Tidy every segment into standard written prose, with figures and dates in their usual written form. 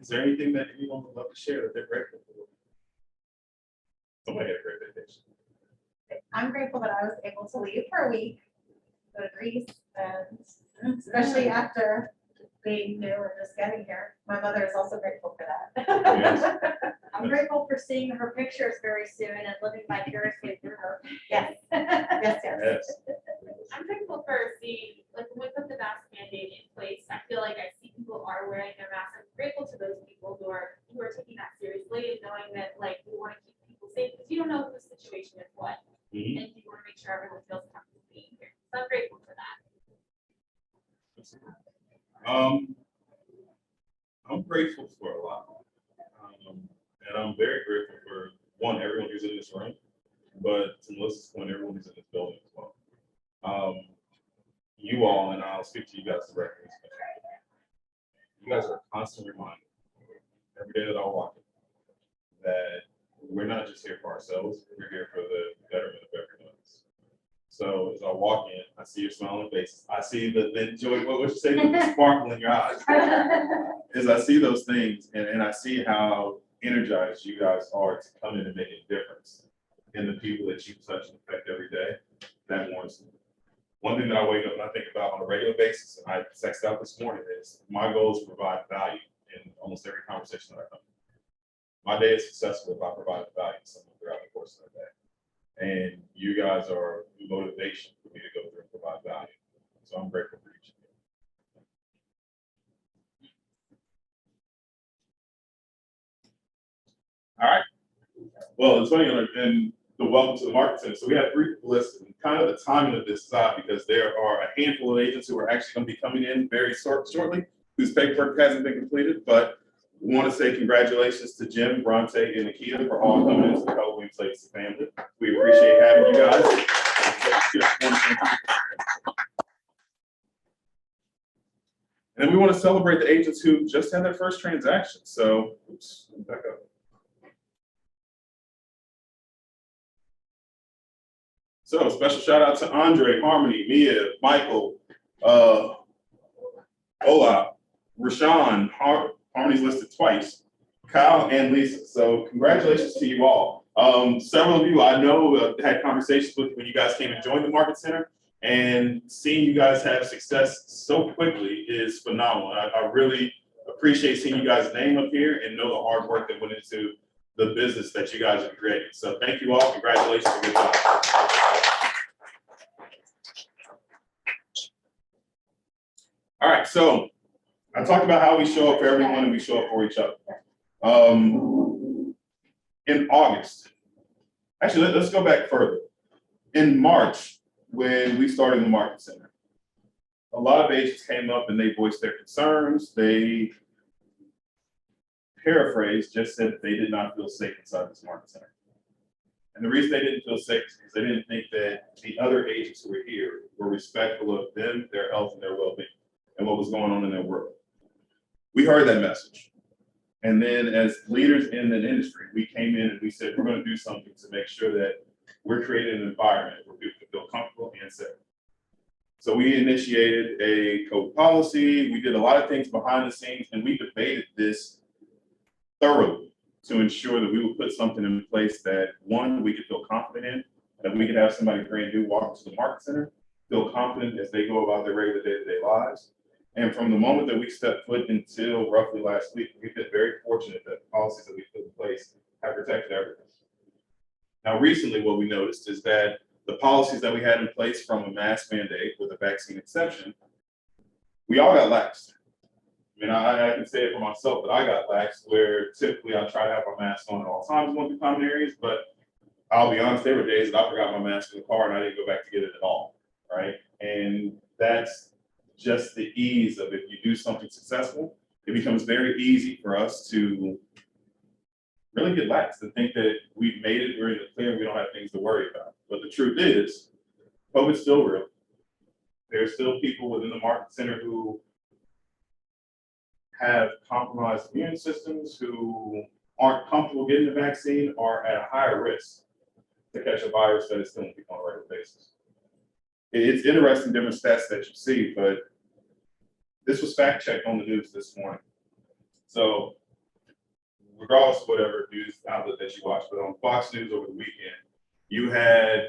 Is there anything that anyone would love to share that they're grateful for? Somebody had a great vacation. I'm grateful that I was able to leave for a week, go to Greece, and especially after being new and just getting here. My mother is also grateful for that. I'm grateful for seeing her pictures very soon and living vicariously through her. Yes, yes, yes. Yes. I'm grateful for seeing, like, when we put the mask mandate in place, I feel like I see people are wearing their masks. I'm grateful to those people who are taking that seriously and knowing that, like, we want to keep people safe, because you don't know who the situation is what. Mhm. And you want to make sure everyone feels comfortable being here. So I'm grateful for that. I'm grateful for a lot. And I'm very grateful for, one, everyone who's in this room, but to Melissa's point, everyone who's in this building as well. You all, and I'll speak to you guys directly. You guys are a constant reminder every day that I walk in that we're not just here for ourselves, we're here for the betterment of everyone else. So as I walk in, I see your smiling faces. I see the joy, what would you say, the sparkle in your eyes. As I see those things and I see how energized you guys are to come in and make a difference in the people that you touch and affect every day, that warms me. One thing that I wake up and I think about on a regular basis, and I texted out this morning, is my goal is to provide value in almost every conversation that I come to. My day is successful if I provide value to someone throughout the course of the day. And you guys are motivation for me to go through and provide value. So I'm grateful for each of you. All right. Well, it's funny, and the welcome to the Market Center. So we have 3 people listed. And kind of the timing of this is odd because there are a handful of agents who are actually going to be coming in very shortly, whose paperwork hasn't been completed. But we want to say congratulations to Jim, Bronte, and Nikita for all coming into the Keller Williams Legacy family. We appreciate having you guys. And we want to celebrate the agents who just had their first transaction. So, oops, back up. So special shout out to Andre, Harmony, Mia, Michael, Ola, Rashawn, Harmony's listed twice, Kyle and Lisa. So congratulations to you all. Several of you I know had conversations with when you guys came and joined the Market Center, and seeing you guys have success so quickly is phenomenal. I really appreciate seeing you guys' name up here and know the hard work that went into the business that you guys have created. So thank you all. Congratulations. And good job. All right, so I talked about how we show up for everyone and we show up for each other. In August, actually, let's go back further. In March, when we started the Market Center, a lot of agents came up and they voiced their concerns. They paraphrased, just said that they did not feel safe inside this Market Center. And the reason they didn't feel safe is because they didn't think that the other agents who were here were respectful of them, their health, and their well-being, and what was going on in their world. We heard that message. And then as leaders in the industry, we came in and we said, we're going to do something to make sure that we're creating an environment where people can feel comfortable and safe. So we initiated a code policy. We did a lot of things behind the scenes, and we debated this thoroughly to ensure that we would put something in place that, one, we could feel confident in, that we could have somebody brand new walk into the Market Center, feel confident as they go about their regular day-to-day lives. And from the moment that we stepped foot until roughly last week, we've been very fortunate that the policies that we put in place have protected everything. Now, recently, what we noticed is that the policies that we had in place from a mask mandate with a vaccine exception, we all got laxed. I mean, I can say it for myself, but I got laxed where typically I try to have my mask on at all times going through common areas, but I'll be honest, there were days that I forgot my mask in the car and I didn't go back to get it at all, right? And that's just the ease of if you do something successful, it becomes very easy for us to really get lax and think that we've made it, we're in the clear, we don't have things to worry about. But the truth is, COVID's still real. There's still people within the Market Center who have compromised immune systems, who aren't comfortable getting the vaccine, or at a higher risk to catch a virus that is still in people on a regular basis. It's interesting, different stats that you see, but this was fact checked on the news this morning. So regardless of whatever news outlet that you watch, but on Fox News over the weekend, you had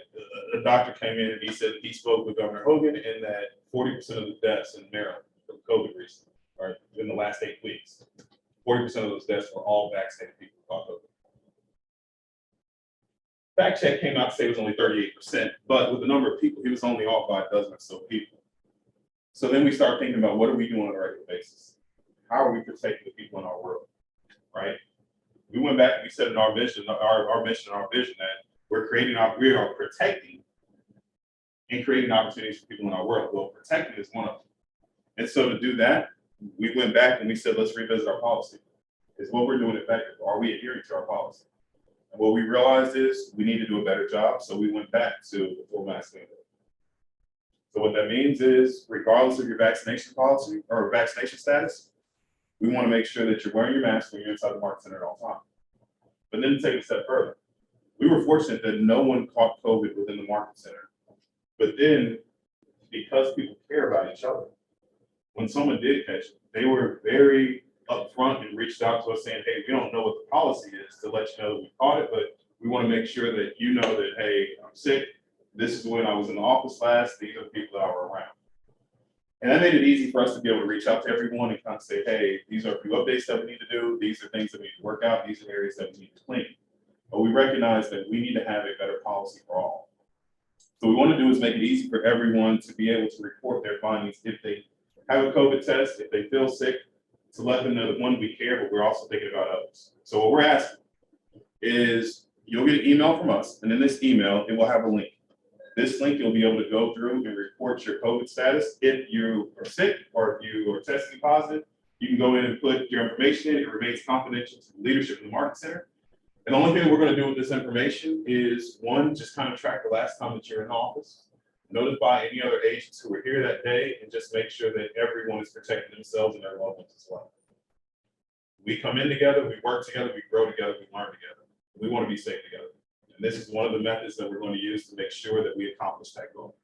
a doctor came in and he said he spoke with Governor Hogan and that 40% of the deaths in Maryland from COVID recently, or in the last 8 weeks, 40% of those deaths were all vaccinated people who caught COVID. Fact check came out to say it was only 38%, but with the number of people, he was only off by a dozen or so people. So then we start thinking about what are we doing on a regular basis? How are we protecting the people in our world, right? We went back and we said in our mission, our mission and our vision that we are protecting and creating opportunities for people in our world. Well, protecting is one of them. And so to do that, we went back and we said, let's revisit our policy. Is what we're doing effective? Are we adhering to our policy? And what we realized is we need to do a better job. So we went back to the full mask mandate. So what that means is, regardless of your vaccination policy or vaccination status, we want to make sure that you're wearing your mask when you're inside the market center at all times. But then to take it a step further, we were fortunate that no one caught COVID within the market center. But then, because people care about each other, when someone did catch it, they were very upfront and reached out to us saying, hey, we don't know what the policy is to let you know that we caught it, but we want to make sure that you know that, hey, I'm sick. This is when I was in the office last. These are the people that were around. And that made it easy for us to be able to reach out to everyone and kind of say, hey, these are a few updates that we need to do. These are things that we need to work out. These are areas that we need to clean. But we recognize that we need to have a better policy for all. So what we want to do is make it easy for everyone to be able to report their findings if they have a COVID test, if they feel sick, to let them know that one, we care, but we're also thinking about others. So what we're asking is you'll get an email from us, and in this email, it will have a link. This link, you'll be able to go through and report your COVID status. If you are sick or if you are testing positive, you can go in and put your information in. It remains confidential to the leadership in the market center. And the only thing we're going to do with this information is, one, just kind of track the last time that you're in office, notify any other agents who were here that day, and just make sure that everyone is protecting themselves and their loved ones as well. We come in together, we work together, we grow together, we learn together. We want to be safe together. And this is one of the methods that we're going to use to make sure that we accomplish that goal.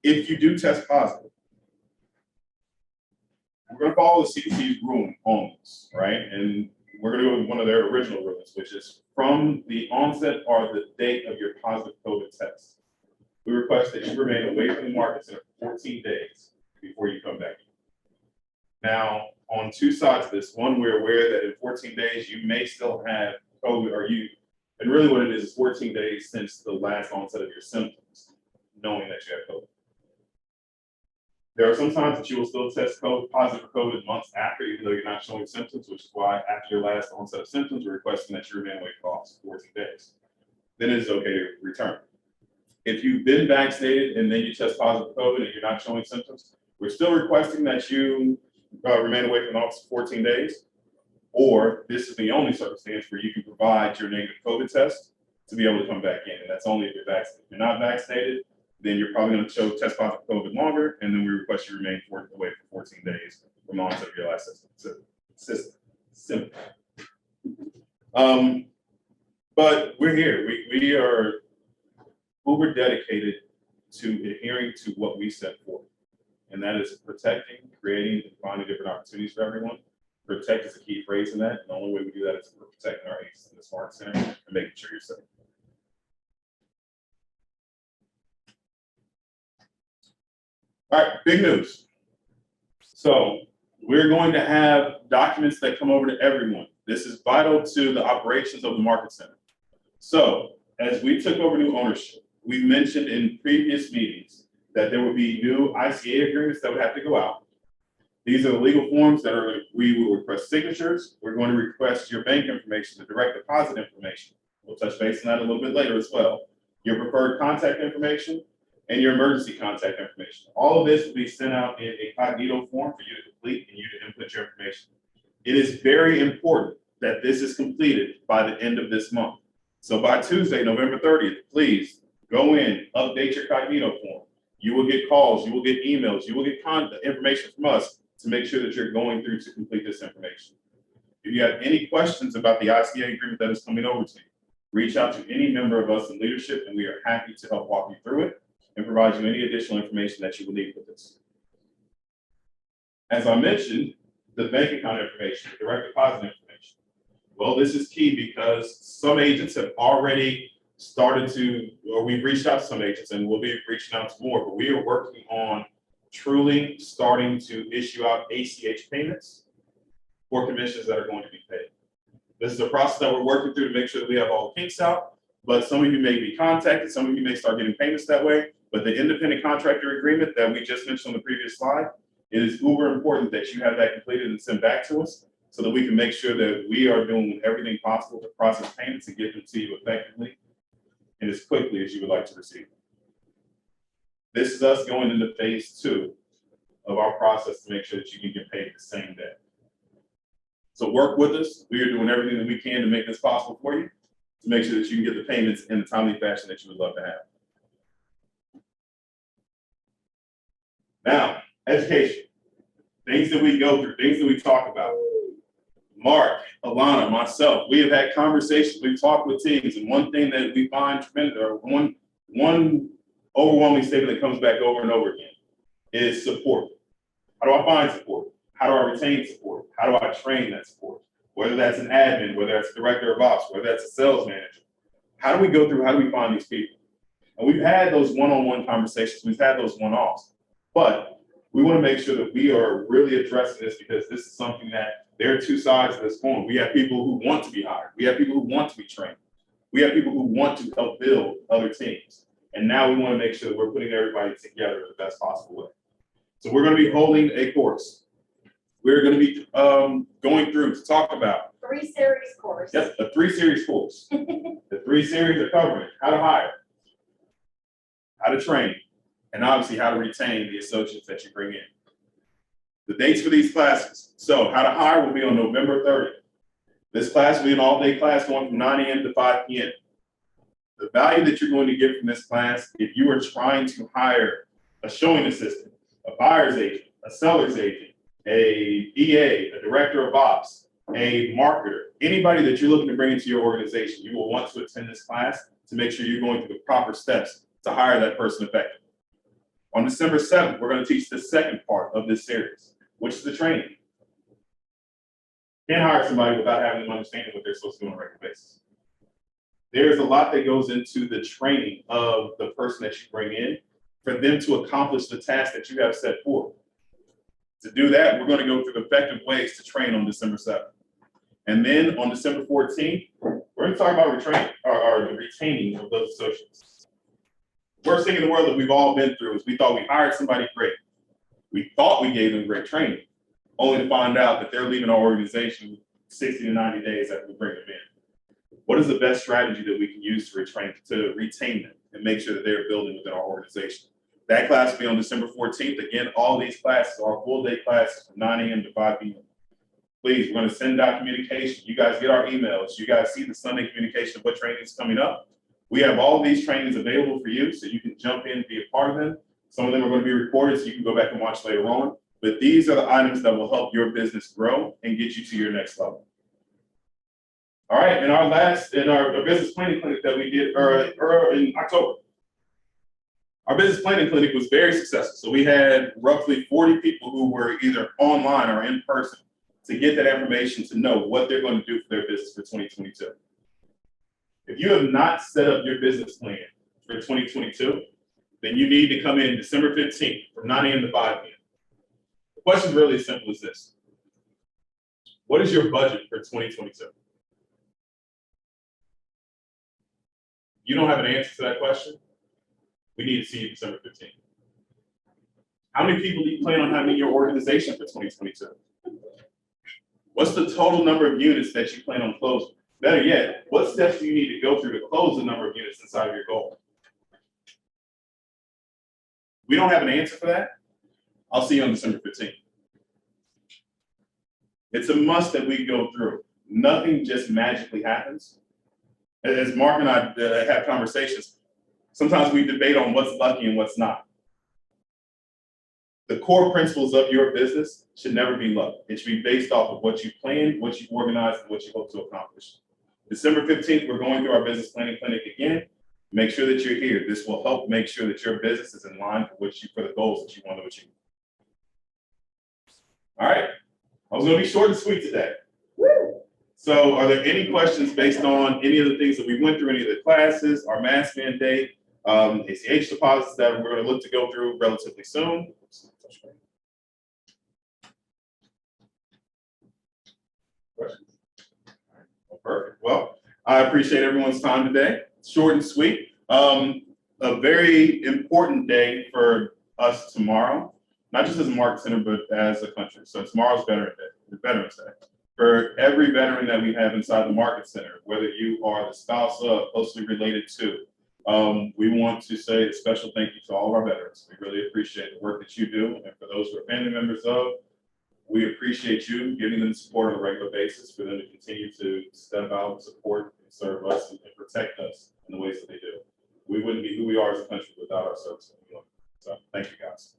If you do test positive, we're going to follow the CDC's rule on this, right? And we're going to go with one of their original rulings, which is from the onset or the date of your positive COVID test. We request that you remain away from the market center for 14 days before you come back in. Now, on two sides of this, one, we're aware that in 14 days, you may still have COVID, and really what it is 14 days since the last onset of your symptoms, knowing that you have COVID. There are some times that you will still test positive for COVID months after, even though you're not showing symptoms, which is why after your last onset of symptoms, we're requesting that you remain away from office for 14 days. Then it is okay to return. If you've been vaccinated and then you test positive for COVID and you're not showing symptoms, we're still requesting that you remain away from the office for 14 days. Or this is the only circumstance where you can provide your negative COVID test to be able to come back in. And that's only if you're vaccinated. If you're not vaccinated, then you're probably going to show test positive for COVID longer. And then we request you remain away for 14 days from the onset of your last symptom. But we're here. We are uber dedicated to adhering to what we set forth. And that is protecting, creating, and finding different opportunities for everyone. Protect is a key phrase in that. And the only way we do that is protecting our agents in the smart center and making sure you're safe. All right, big news. So we're going to have documents that come over to everyone. This is vital to the operations of the market center. So as we took over new ownership, we mentioned in previous meetings that there would be new ICA agreements that would have to go out. These are the legal forms that we will request signatures. We're going to request your bank information, the direct deposit information. We'll touch base on that a little bit later as well. Your preferred contact information and your emergency contact information. All of this will be sent out in a cognito form for you to complete and you to input your information. It is very important that this is completed by the end of this month. So by Tuesday, November 30th, please go in, update your cognito form. You will get calls, you will get emails, you will get information from us to make sure that you're going through to complete this information. If you have any questions about the ICA agreement that is coming over to you, reach out to any member of us in leadership and we are happy to help walk you through it and provide you any additional information that you will need with this. As I mentioned, the bank account information, the direct deposit information. Well, this is key because some agents have already started to, or we've reached out to some agents and we'll be reaching out to more, but we are working on truly starting to issue out ACH payments for commissions that are going to be paid. This is a process that we're working through to make sure that we have all the kinks out, but some of you may be contacted, some of you may start getting payments that way, but the independent contractor agreement that we just mentioned on the previous slide, it is uber important that you have that completed and sent back to us so that we can make sure that we are doing everything possible to process payments and get them to you effectively and as quickly as you would like to receive. This is us going into phase 2 of our process to make sure that you can get paid the same day. So work with us. We are doing everything that we can to make this possible for you, to make sure that you can get the payments in the timely fashion that you would love to have. Now, education, things that we go through, things that we talk about. Mark, Alana, myself, we have had conversations, we've talked with teams, and one thing that we find tremendous, or one overwhelming statement that comes back over and over again is support. How do I find support? How do I retain support? How do I train that support? Whether that's an admin, whether that's a director of ops, whether that's a sales manager. How do we go through, how do we find these people? And we've had those one-on-one conversations, we've had those one-offs, but we want to make sure that we are really addressing this because this is something that there are two sides of this coin. We have people who want to be hired. We have people who want to be trained. We have people who want to help build other teams. And now we want to make sure that we're putting everybody together in the best possible way. So we're going to be holding a course. We're going to be going through to talk about 3 series course. Yes, a 3-series course. The 3 series are covering how to hire, how to train, and obviously how to retain the associates that you bring in. The dates for these classes. So how to hire will be on November 30th. This class will be an all-day class going from 9 a.m. to 5 p.m. The value that you're going to get from this class, if you are trying to hire a showing assistant, a buyer's agent, a seller's agent, a EA, a director of ops, a marketer, anybody that you're looking to bring into your organization, you will want to attend this class to make sure you're going through the proper steps to hire that person effectively. On December 7th, we're going to teach the second part of this series, which is the training. Can't hire somebody without having them understanding what they're supposed to do on a regular basis. There's a lot that goes into the training of the person that you bring in for them to accomplish the task that you have set forth. To do that, we're going to go through effective ways to train on December 7th. And then on December 14th, we're going to talk about the retaining of those associates. Worst thing in the world that we've all been through is we thought we hired somebody great. We thought we gave them great training, only to find out that they're leaving our organization 60 to 90 days after we bring them in. What is the best strategy that we can use to retain them and make sure that they're building within our organization? That class will be on December 14th. Again, all these classes are full day classes from 9 a.m. to 5 p.m. Please, we're going to send out communication. You guys get our emails. You guys see the Sunday communication of what training is coming up. We have all these trainings available for you so you can jump in and be a part of them. Some of them are going to be recorded so you can go back and watch later on. But these are the items that will help your business grow and get you to your next level. All right, in our business planning clinic that we did in October, our business planning clinic was very successful. So we had roughly 40 people who were either online or in person to get that information to know what they're going to do for their business for 2022. If you have not set up your business plan for 2022, then you need to come in December 15th from 9 a.m. to 5 p.m. The question is really as simple as this. What is your budget for 2022? You don't have an answer to that question? We need to see you December 15th. How many people do you plan on having in your organization for 2022? What's the total number of units that you plan on closing? Better yet, what steps do you need to go through to close the number of units inside of your goal? We don't have an answer for that. I'll see you on December 15th. It's a must that we go through. Nothing just magically happens. As Mark and I have conversations, sometimes we debate on what's lucky and what's not. The core principles of your business should never be luck. It should be based off of what you planned, what you organized, and what you hope to accomplish. December 15th, we're going through our business planning clinic again. Make sure that you're here. This will help make sure that your business is in line for the goals that you want to achieve. All right. I was going to be short and sweet today. Woo! So are there any questions based on any of the things that we went through, any of the classes, our mask mandate, ACH deposits that we're gonna look to go through relatively soon? Questions? Well, perfect. Well, I appreciate everyone's time today. Short and sweet. A very important day for us tomorrow, not just as a Market Center, but as a country. So tomorrow's Veterans Day. For every veteran that we have inside the Market Center, whether you are the spouse of, closely related to, we want to say a special thank you to all of our veterans. We really appreciate the work that you do. And for those who are family members of, we appreciate you giving them support on a regular basis for them to continue to step out, support, and serve us and protect us in the ways that they do. We wouldn't be who we are as a country without our service. So thank you guys.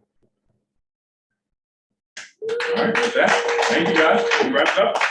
All right, with that, thank you guys. We wrapped up.